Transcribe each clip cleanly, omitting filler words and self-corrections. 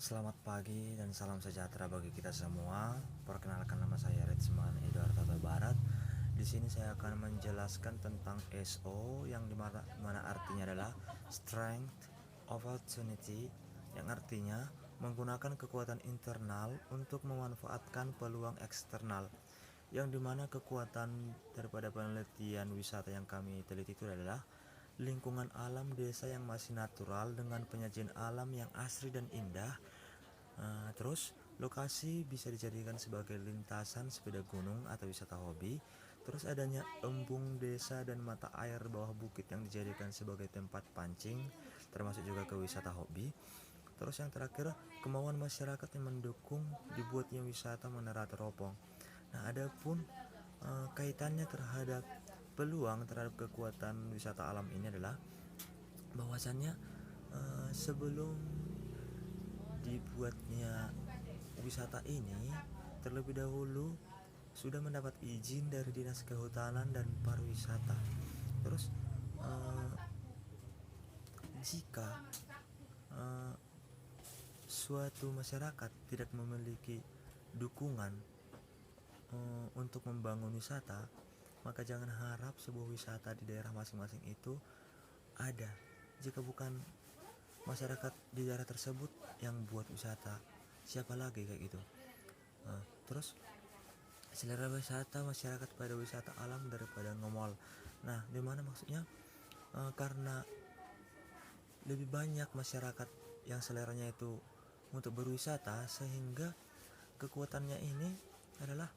Selamat pagi dan salam sejahtera bagi kita semua. Perkenalkan, nama saya Ritsman Eduard Tata Barat. Di sini saya akan menjelaskan tentang SO yang dimana artinya adalah Strength Opportunity, yang artinya menggunakan kekuatan internal untuk memanfaatkan peluang eksternal, yang dimana kekuatan daripada penelitian wisata yang kami teliti itu adalah lingkungan alam desa yang masih natural dengan penyajian alam yang asri dan indah. Terus lokasi bisa dijadikan sebagai lintasan sepeda gunung atau wisata hobi. Terus adanya embung desa dan mata air bawah bukit yang dijadikan sebagai tempat pancing, termasuk juga ke wisata hobi. Terus yang terakhir, kemauan masyarakat yang mendukung dibuatnya wisata menara teropong. Nah, adapun kaitannya terhadap peluang terhadap kekuatan wisata alam ini adalah bahwasannya sebelum dibuatnya wisata ini terlebih dahulu sudah mendapat izin dari Dinas Kehutanan dan Pariwisata. Terus jika eh, suatu masyarakat tidak memiliki dukungan untuk membangun wisata, maka jangan harap sebuah wisata di daerah masing-masing itu ada jika bukan masyarakat di daerah tersebut yang buat wisata. Siapa lagi kayak gitu. Terus selera wisata masyarakat pada wisata alam daripada ngemol. Nah, dimana maksudnya karena lebih banyak masyarakat yang seleranya itu untuk berwisata, sehingga kekuatannya ini adalah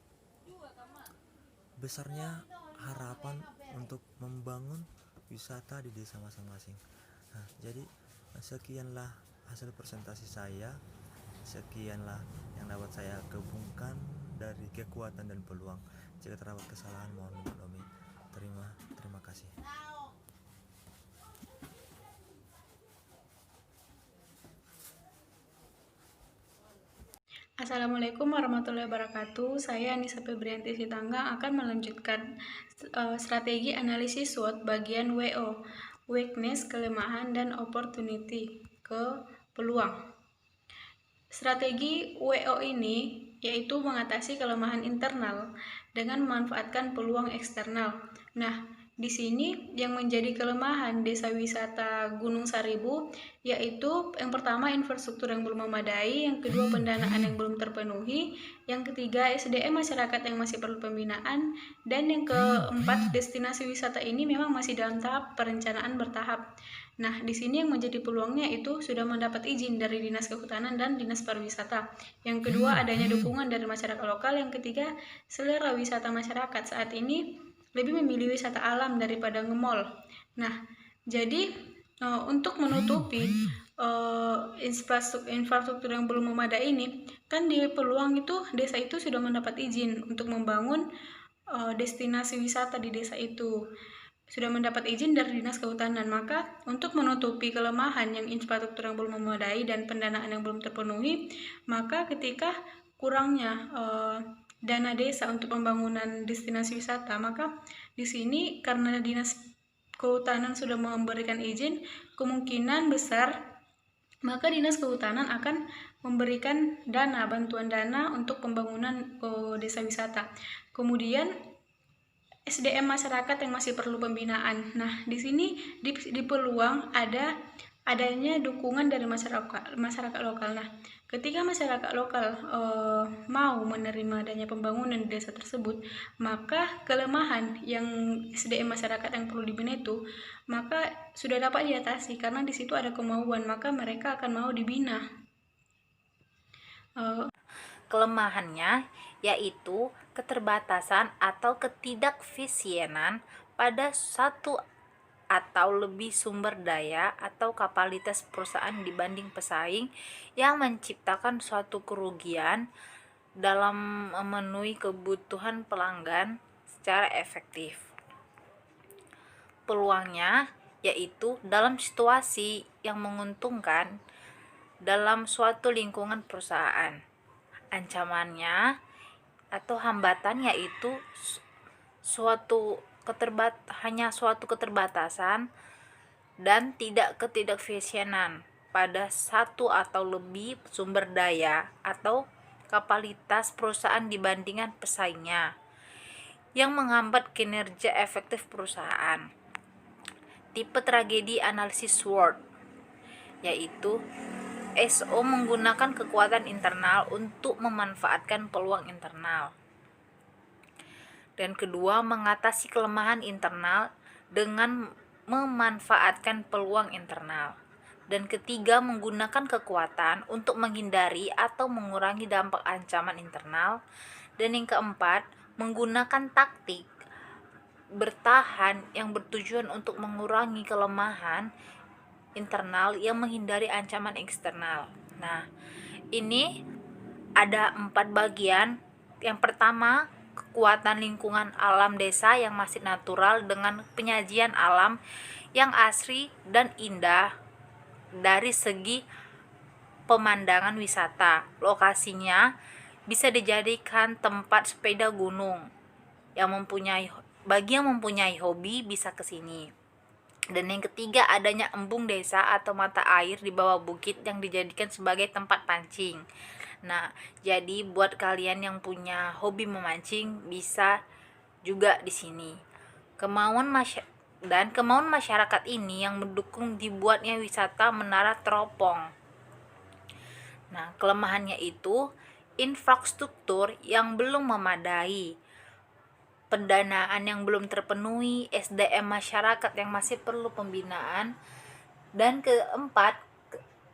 besarnya harapan untuk membangun wisata di desa masing-masing. Nah, jadi sekianlah hasil presentasi saya. Sekianlah yang dapat saya gabungkan dari kekuatan dan peluang. Jika terdapat kesalahan, mohon dimaklumi. Terima kasih. Assalamualaikum warahmatullahi wabarakatuh. Saya Anissa Febrianti Sitanggang akan melanjutkan strategi analisis SWOT bagian WO, weakness, kelemahan, dan opportunity, ke peluang. Strategi WO ini yaitu mengatasi kelemahan internal dengan memanfaatkan peluang eksternal. Nah, di sini yang menjadi kelemahan desa wisata Gunung Saribu yaitu yang pertama infrastruktur yang belum memadai, yang kedua pendanaan yang belum terpenuhi, yang ketiga SDM masyarakat yang masih perlu pembinaan, dan yang keempat destinasi wisata ini memang masih dalam tahap perencanaan bertahap. Nah, di sini yang menjadi peluangnya itu sudah mendapat izin dari Dinas Kehutanan dan Dinas Pariwisata. Yang kedua, adanya dukungan dari masyarakat lokal. Yang ketiga, selera wisata masyarakat saat ini lebih memilih wisata alam daripada nge-mall. Nah, jadi untuk menutupi infrastruktur yang belum memadai ini, kan di peluang itu desa itu sudah mendapat izin untuk membangun destinasi wisata di desa itu, sudah mendapat izin dari Dinas Kehutanan. Maka untuk menutupi kelemahan yang infrastruktur yang belum memadai dan pendanaan yang belum terpenuhi, maka ketika kurangnya dana desa untuk pembangunan destinasi wisata, maka di sini karena Dinas Kehutanan sudah memberikan izin, kemungkinan besar maka Dinas Kehutanan akan memberikan bantuan dana untuk pembangunan desa wisata. Kemudian SDM masyarakat yang masih perlu pembinaan. Nah, di sini di peluang adanya dukungan dari masyarakat lokal. Nah, ketika masyarakat lokal mau menerima adanya pembangunan di desa tersebut, maka kelemahan yang SDM masyarakat yang perlu dibina itu maka sudah dapat diatasi karena di situ ada kemauan, maka mereka akan mau dibina. Kelemahannya yaitu keterbatasan atau ketidakfisienan pada satu atau lebih sumber daya atau kapasitas perusahaan dibanding pesaing, yang menciptakan suatu kerugian dalam memenuhi kebutuhan pelanggan secara efektif. Peluangnya yaitu dalam situasi yang menguntungkan dalam suatu lingkungan perusahaan. Ancamannya atau hambatannya itu hanya suatu keterbatasan dan ketidakfisienan pada satu atau lebih sumber daya atau kapasitas perusahaan dibandingkan pesaingnya yang menghambat kinerja efektif perusahaan. Tipe tragedi analisis SWOT, yaitu SO menggunakan kekuatan internal untuk memanfaatkan peluang internal. Dan kedua, mengatasi kelemahan internal dengan memanfaatkan peluang internal. Dan ketiga, menggunakan kekuatan untuk menghindari atau mengurangi dampak ancaman internal. Dan yang keempat, menggunakan taktik bertahan yang bertujuan untuk mengurangi kelemahan internal yang menghindari ancaman eksternal. Nah, ini ada 4 bagian. Yang pertama, kekuatan lingkungan alam desa yang masih natural dengan penyajian alam yang asri dan indah dari segi pemandangan wisata. Lokasinya bisa dijadikan tempat sepeda gunung. Bagi yang mempunyai hobi bisa ke sini. Dan yang ketiga, adanya embung desa atau mata air di bawah bukit yang dijadikan sebagai tempat pancing. Nah, jadi buat kalian yang punya hobi memancing bisa juga di sini. Kemauan masyarakat ini yang mendukung dibuatnya wisata Menara Teropong. Nah, kelemahannya itu infrastruktur yang belum memadai, pendanaan yang belum terpenuhi, SDM masyarakat yang masih perlu pembinaan, dan keempat,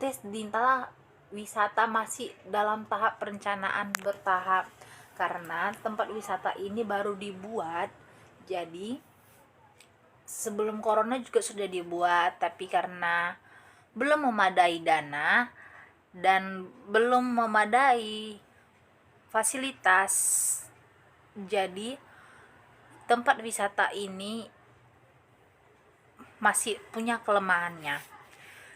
desa wisata masih dalam tahap perencanaan bertahap karena tempat wisata ini baru dibuat. Jadi sebelum corona juga sudah dibuat, tapi karena belum memadai dana dan belum memadai fasilitas, jadi tempat wisata ini masih punya kelemahannya.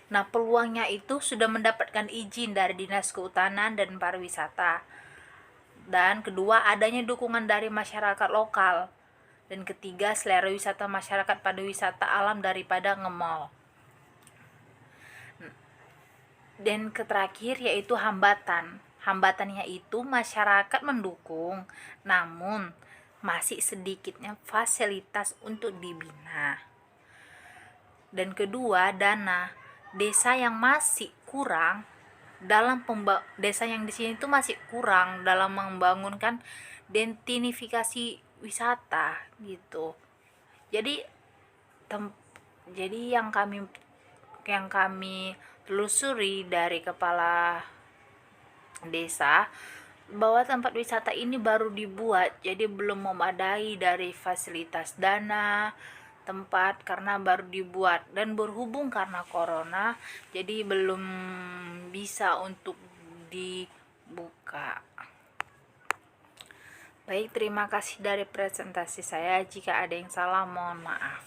Nah, peluangnya itu sudah mendapatkan izin dari Dinas Kehutanan dan Pariwisata. Dan kedua, adanya dukungan dari masyarakat lokal. Dan ketiga, selera wisata masyarakat pada wisata alam daripada nge-mall. Dan terakhir yaitu hambatan. Hambatannya itu masyarakat mendukung, namun masih sedikitnya fasilitas untuk dibina. Dan kedua, dana. Desa yang masih kurang dalam desa yang di sini itu masih kurang dalam membangunkan identifikasi wisata gitu. Jadi yang kami telusuri dari kepala desa bahwa tempat wisata ini baru dibuat, jadi belum memadai dari fasilitas dana tempat karena baru dibuat, dan berhubung karena corona jadi belum bisa untuk dibuka. Baik, terima kasih dari presentasi saya. Jika ada yang salah mohon maaf.